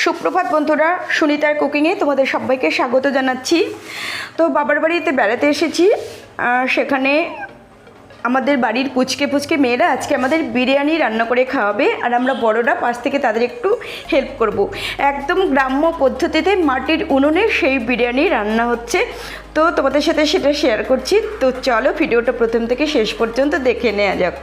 সুপ্রভাত বন্ধুরা, সুনিতার কুকিংয়ে তোমাদের সবাইকে স্বাগত জানাচ্ছি। তো বাবার বাড়িতে বেড়াতে এসেছি, সেখানে আমাদের বাড়ির পুচকে মেয়েরা আজকে আমাদের বিরিয়ানি রান্না করে খাওয়াবে, আর আমরা বড়রা পাশ থেকে তাদের একটু হেল্প করব। একদম গ্রাম্য পদ্ধতিতে মাটির উনুনে সেই বিরিয়ানি রান্না হচ্ছে, তো তোমাদের সাথে সেটা শেয়ার করছি। তো চলো ভিডিওটা প্রথম থেকে শেষ পর্যন্ত দেখে নেওয়া যাক।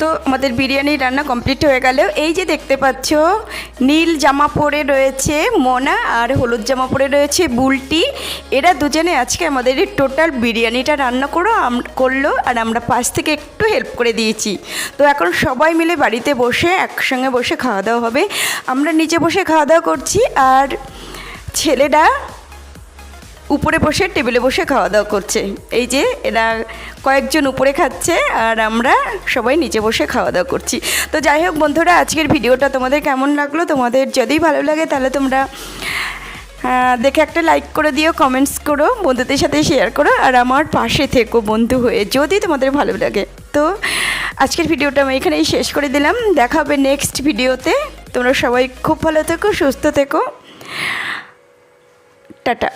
তো আমাদের বিরিয়ানি রান্না কমপ্লিট হয়ে গেল। এই যে দেখতে পাচ্ছ, নীল জামা পরে রয়েছে মোনা, আর হলুদ জামা পরে রয়েছে বুলটি। এরা দুজনে আজকে আমাদের এই টোটাল বিরিয়ানিটা রান্না করলো, আর আমরা পাশ থেকে একটু হেল্প করে দিয়েছি। তো এখন সবাই মিলে বাড়িতে বসে একসঙ্গে বসে খাওয়া দাওয়া হবে। আমরা নিচে বসে খাওয়া দাওয়া করছি, আর ছেলেরা উপরে বসে টেবিলে বসে খাওয়া দাওয়া করছে। এই যে এরা কয়েকজন উপরে খাচ্ছে, আর আমরা সবাই নিচে বসে খাওয়া দাওয়া করছি। তো যাই হোক বন্ধুরা, আজকের ভিডিওটা তোমাদের কেমন লাগলো? তোমাদের যদি ভালো লাগে তাহলে তোমরা দেখে একটা লাইক করে দিও, কমেন্টস করো, বন্ধুদের সাথে শেয়ার করো, আর আমার পাশে থেকো বন্ধু হয়ে যদি তোমাদের ভালো লাগে। তো আজকের ভিডিওটা আমি এখানেই শেষ করে দিলাম। দেখা হবে নেক্সট ভিডিওতে। তোমরা সবাই খুব ভালো থেকো, সুস্থ থেকো, টাটা।